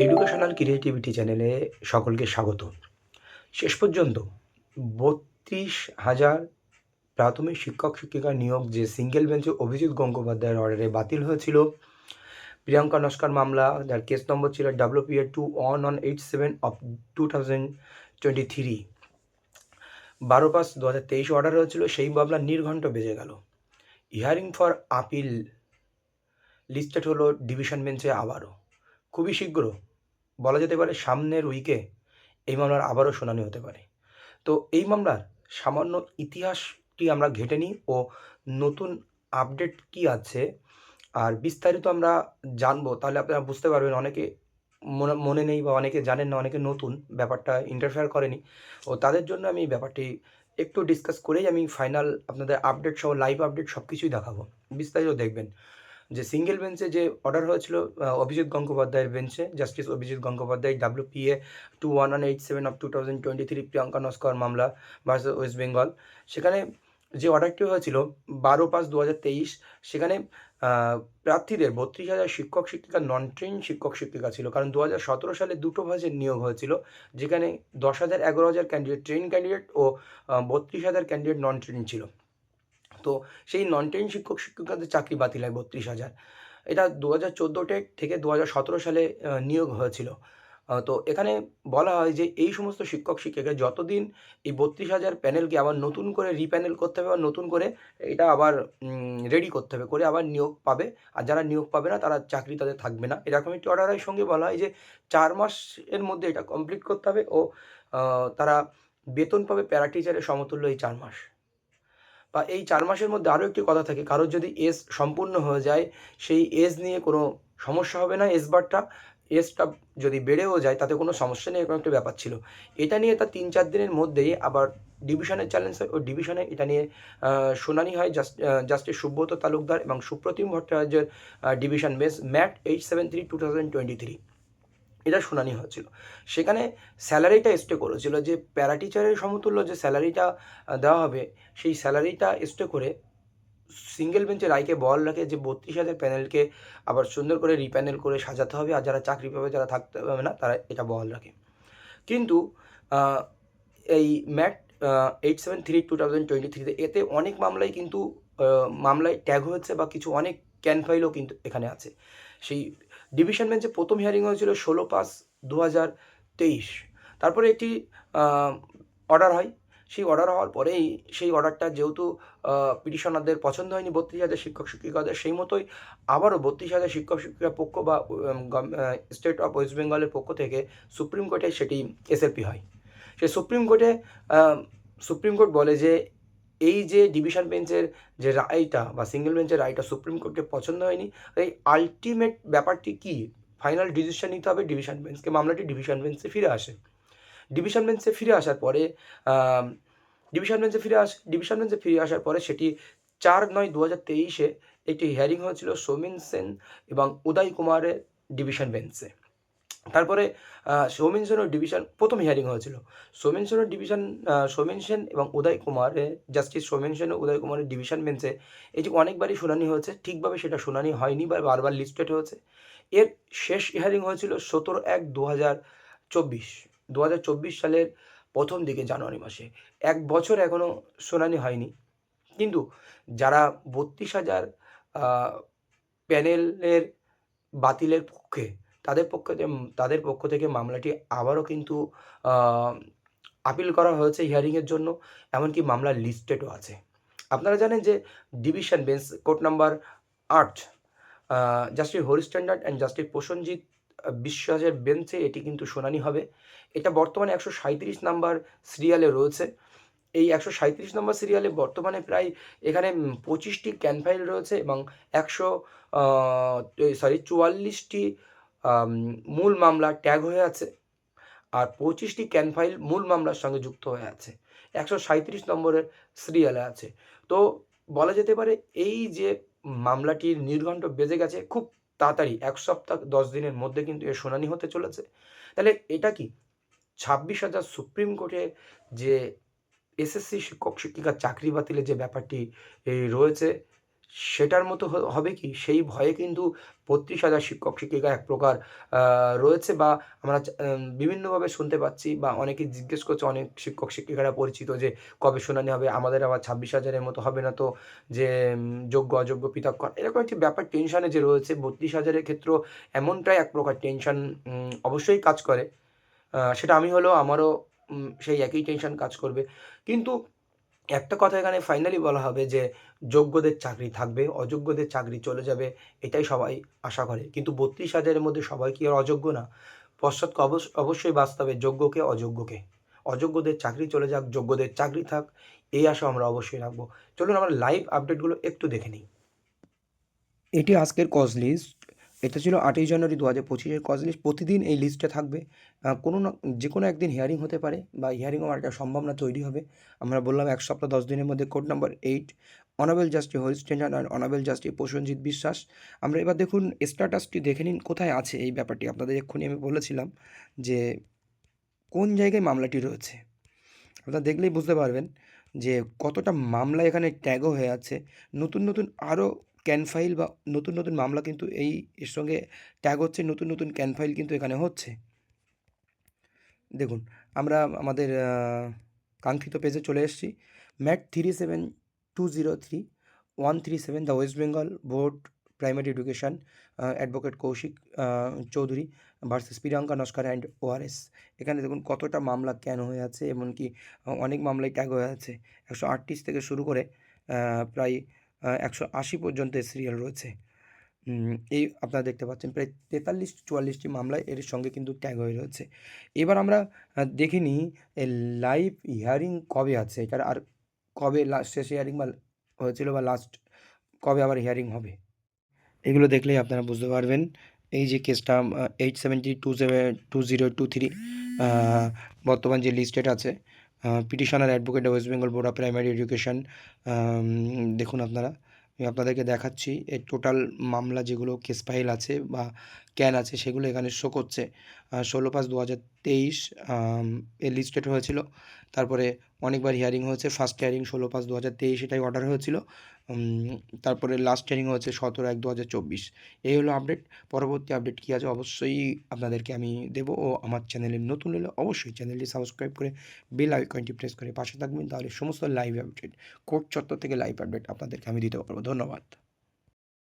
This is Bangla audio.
এডুকেশনাল ক্রিয়েটিভিটি চ্যানেলে সকলকে স্বাগত। শেষ পর্যন্ত ৩২,০০০ প্রাথমিক শিক্ষক-শিক্ষিকা নিয়োগ যে সিঙ্গেল বেঞ্চে অভিজিৎ গঙ্গোপাধ্যায়ের অর্ডারে বাতিল হয়েছিল, প্রিয়াঙ্কা নস্কর মামলা, যার কেস নম্বর ছিল WPA 2187 অফ 2023, 12/5/2023 অর্ডার হয়েছিল। সেই মামলা নির্ঘণ্ট বেজে গেল। হিয়ারিং ফর আপিল লিস্টেড হলো ডিভিশন বেঞ্চে আবারও। খুবই শীঘ্র, বলা যেতে পারে সামনের উইকে এই মামলার আবারও শুনানি হতে পারে। তো এই মামলার সামান্য ইতিহাসটি আমরা ঘেঁটে নিই ও নতুন আপডেট কী আছে আর বিস্তারিত আমরা জানবো। তাহলে আপনারা বুঝতে পারবেন, অনেকে মনে নেই বা অনেকে জানেন না, অনেকে নতুন, ব্যাপারটা ইন্টারফেয়ার করেনি। ও তাদের জন্য আমি এই ব্যাপারটি একটু ডিসকাস করেই আমি ফাইনাল আপনাদের আপডেট সহ লাইভ আপডেট সব কিছুই দেখাবো। বিস্তারিত দেখবেন যে সিঙ্গেল বেঞ্চে যে অর্ডার হয়েছিল অভিজিৎ গঙ্গোপাধ্যায়ের বেঞ্চে, justice Abhijit Gangopadhyay, WPA 2187 of 2023, Priyanka Naskar মামলা ভার্সেস ওয়েস্ট বেঙ্গল। সেখানে যে অর্ডারটি হয়েছিল 12/5/2023, সেখানে প্রার্থীদের 32,000 শিক্ষক শিক্ষিকা নন ট্রেন শিক্ষক শিক্ষিকা ছিল। কারণ 2017 সালে দুটো ভাজের নিয়োগ হয়েছিল, যেখানে 10,000 11,000 ক্যান্ডিডেট ট্রেন ক্যান্ডিডেট ও 32,000 ক্যান্ডিডেট নন ট্রেন ছিল। তো সেই নন ট্রেন শিক্ষক শিক্ষিকাদের চাকরি বাতিল হয় 32,000। এটা 2014 থেকে 2017 সালে নিয়োগ হয়েছিল। তো এখানে বলা হয় যে এই সমস্ত শিক্ষক শিক্ষিকা যতদিন এই 32,000 প্যানেলকে আবার নতুন করে রিপ্যানেল করতে হবে, বা নতুন করে এটা আবার রেডি করতে হবে, করে আবার নিয়োগ পাবে। আর যারা নিয়োগ পাবে না তারা চাকরি তাদের থাকবে না। এরকম একটি অর্ডারের সঙ্গে বলা হয় যে 4 মাসের মধ্যে এটা কমপ্লিট করতে হবে ও তারা বেতন পাবে প্যারা টিচারের সমতুল্য এই 4 মাস। বা এই 4 মাসের মধ্যে আরও একটি কথা থাকে, কারোর যদি এজ সম্পূর্ণ হয়ে যায়, সেই এজ নিয়ে কোনো সমস্যা হবে না। এজটা যদি বেড়েও যায় তাতে কোনো সমস্যা নেই, এরকম একটা ব্যাপার ছিল। এটা নিয়ে তার 3-4 দিনের মধ্যেই আবার ডিভিশনের চ্যালেঞ্জ হয় ও ডিভিশনে এটা নিয়ে শুনানি হয়। জাস্টিস সুব্রত তালুকদার এবং সুপ্রতিম ভট্টাচার্যের ডিভিশন বেঞ্চ, ম্যাট 873/2023, এটা শুনানি হয়েছিল। সেখানে স্যালারিটা স্টে করেছিল, যে প্যারা টিচারের সমতুল্য যে স্যালারিটা দেওয়া হবে, সেই স্যালারিটা স্টে করে সিঙ্গেল বেঞ্চের রায়কে বহাল রাখে যে 32,000 প্যানেলকে আবার সুন্দর করে রিপ্যানেল করে সাজাতে হবে, আর যারা চাকরি পাবে, যারা থাকতে পাবে না, তারা এটা বহাল রাখে। কিন্তু এই ম্যাট 873/2023 এতে অনেক মামলাই কিন্তু মামলায় ট্যাগ হয়েছে, বা কিছু অনেক ক্যান ফাইলও কিন্তু এখানে আছে। সেই ডিভিশন বেঞ্চে প্রথম হিয়ারিং হয়েছিল 16/5/2023। তারপরে একটি অর্ডার হয়। সেই অর্ডার হওয়ার পরেই সেই অর্ডারটা যেহেতু পিটিশনারদের পছন্দ হয়নি 32,000 শিক্ষক শিক্ষিকাদের, সেই মতোই আবারও 32,000 শিক্ষক শিক্ষিকার পক্ষ বা স্টেট অফ ওয়েস্ট বেঙ্গলের পক্ষ থেকে সুপ্রিম কোর্টে সেটি এসএলপি হয়। সে সুপ্রিম কোর্ট বলে যে এই যে ডিভিশন বেঞ্চের যে রায়টা বা সিঙ্গেল বেঞ্চের রায়টা সুপ্রিম কোর্টকে পছন্দ হয়নি। এই আল্টিমেট ব্যাপারটি কি, ফাইনাল ডিসিশন নিতে হবে ডিভিশন বেঞ্চকে। মামলাটি ডিভিশন বেঞ্চে ফিরে আসে। ডিভিশন বেঞ্চে ফিরে আসার পরে সেটি 4/9/2023 একটি হিয়ারিং হয়েছিল সৌমেন সেন এবং উদয় কুমারের ডিভিশন বেঞ্চে। তারপরে সৌমেন সেনের ডিভিশন প্রথম হিয়ারিং হয়েছিল। সৌমেন সেন এবং উদয় কুমারের, জাস্টিস সৌমেন সেন ও উদয় কুমারের ডিভিশন বেঞ্চে এটি অনেকবারই শুনানি হয়েছে, ঠিকভাবে সেটা শুনানি হয়নি বা বারবার লিস্টেড হয়েছে। এর শেষ হিয়ারিং হয়েছিল 17/1/2024, 2024 সালের প্রথম দিকে, জানুয়ারি মাসে। 1 বছর এখনও শুনানি হয়নি। কিন্তু যারা 32,000 প্যানেলের বাতিলের পক্ষে, তাদের পক্ষ থেকে মামলাটি আবারও কিন্তু আপিল করা হয়েছে হিয়ারিংয়ের জন্য। এমনকি মামলা লিস্টেডও আছে। আপনারা জানেন যে division bench court number 8, justice Harish standard and justice Prosenjit বিশ্বাসের বেঞ্চে এটি কিন্তু শুনানি হবে। এটা বর্তমানে 137 নাম্বার সিরিয়ালে রয়েছে। এই 137 নম্বর সিরিয়ালে বর্তমানে প্রায় এখানে 25টি ক্যান ফাইল রয়েছে এবং 44টি মূল মামলা ট্যাগ হয়ে আছে, আর 25টি ক্যান ফাইল মূল মামলার সঙ্গে যুক্ত হয়ে আছে। 137 নম্বরের সিরিয়ালে আছে। তো বলা যেতে পারে এই যে মামলাটির নির্ঘণ্ট বেজে গেছে, খুব তাড়াতাড়ি 1 সপ্তাহ 10 দিনের মধ্যে কিন্তু এর শুনানি হতে চলেছে। তাহলে এটা কি 26,000 সুপ্রিম কোর্টে যে এসএসসি শিক্ষক শিক্ষিকার চাকরি বাতিলের যে ব্যাপারটি রয়েছে, সেটার মতো হবে কি সেই ভয়ে কিন্তু ৩২,০০০ শিক্ষক শিক্ষিকা এক প্রকার রয়েছে, বা আমরা বিভিন্নভাবে শুনতে পাচ্ছি, বা অনেকে জিজ্ঞেস করছে, অনেক শিক্ষক শিক্ষিকারা পরিচিত, যে কবে শুনানি হবে? আমাদের আবার ২৬,০০০ এর মতো হবে না তো? যে যোগ্য অযোগ্য পৃথক করা, এরকম একটি ব্যাপার টেনশনে যে রয়েছে ৩২,০০০ এর ক্ষেত্রেও এমনটাই এক প্রকার টেনশন অবশ্যই কাজ করে। সেটা আমি হলেও আমারও সেই একই টেনশন কাজ করবে। কিন্তু একটা কথা এখানে ফাইনালি বলা হবে যে যোগ্যদের চাকরি থাকবে, অযোগ্যদের চাকরি চলে যাবে, এটাই সবাই আশা করে। কিন্তু ৩২,০০০ এর মধ্যে সবাই কি আর অযোগ্য না? পশ্চাৎ অবশ্যই বাস্তবে যোগ্যকে অযোগ্যকে। অযোগ্যদের চাকরি চলে যাক, যোগ্যদের চাকরি থাক, এই আশা আমরা অবশ্যই রাখবো। চলুন আমরা লাইভ আপডেটগুলো একটু দেখে নিই। এটি আজকের কজ লিস্ট। এটা ছিল ৮ই জানুয়ারি ২০২৫-এর কজ লিস্ট। প্রতিদিন এই লিস্টে থাকবে। কোনো না যেকোনো একদিন হিয়ারিং হতে পারে, বা হিয়ারিং হওয়ার একটা সম্ভাবনা তৈরি হবে। আমরা বললাম ১ সপ্তাহ ১০ দিনের মধ্যে। Code number 8, honourable justice Harish tendon and honourable justice Prosenjit বিশ্বাস। আমরা এবার দেখুন স্ট্যাটাসটি দেখে নিন কোথায় আছে এই ব্যাপারটি। আপনাদের এক্ষুনি আমি বলেছিলাম যে কোন জায়গায় মামলাটি রয়েছে। আপনারা দেখলেই বুঝতে পারবেন যে কতটা মামলা এখানে ট্যাগও হয়ে আছে। নতুন, নতুন আরও ক্যান ফাইল বা নতুন, নতুন মামলা কিন্তু এর সঙ্গে ট্যাগ হচ্ছে, নতুন, নতুন ক্যান ফাইল কিন্তু এখানে হচ্ছে। দেখুন, আমরা আমাদের কাঙ্ক্ষিত পেজে চলে এসেছি। MAT 37203-137 the West Bengal board primary education, advocate Kaushik Chowdhury versus Priyanka Naskar and ORS. এখানে দেখুন কতটা মামলা কেন হয়ে আছে, এমনকি অনেক মামলাই ট্যাগ হয়ে আছে। ১৩৮ থেকে শুরু করে প্রায় ১৮০ পর্যন্ত সিরিয়াল রয়েছে। এই আপনারা দেখতে পাচ্ছেন প্রায় ৪৩-৪৪টি মামলায় এর সঙ্গে কিন্তু ট্যাগ হয়ে রয়েছে। এবার আমরা দেখে নিই লাইভ হিয়ারিং কবে আছে এটার, আর কবে শেষ হিয়ারিং বা হয়েছিল, বা লাস্ট কবে আবার হিয়ারিং হবে। এগুলো দেখলেই আপনারা বুঝতে পারবেন। এই যে কেসটা 870-2023 বর্তমান যে লিস্টেড আছে, petitioner advocate West Bengal board of primary education. দেখুন আপনারা, আমি আপনাদেরকে দেখাচ্ছি এই টোটাল মামলা যেগুলো কেস ফাইল আছে বা ক্যান আছে সেগুলো এখানে শো করছে। 16/5/2023 এ লিস্টেড হয়েছিল। তারপরে অনেকবার হিয়ারিং হয়েছে। ফার্স্ট হিয়ারিং 16/5/2023 এটাই অর্ডার হয়েছিল। তারপরে লাস্ট হিয়ারিং হয়েছে 17/1/2024। এই হলো আপডেট। পরবর্তী আপডেট কী আছে অবশ্যই আপনাদেরকে আমি দেবো, ও আমার চ্যানেলে নতুন হলে অবশ্যই চ্যানেলটি সাবস্ক্রাইব করে বেল আইকনটি প্রেস করে পাশে থাকবেন, তাহলে সমস্ত লাইভ আপডেট, কোর্ট চত্বর থেকে লাইভ আপডেট আপনাদেরকে আমি দিতে পারবো। ধন্যবাদ।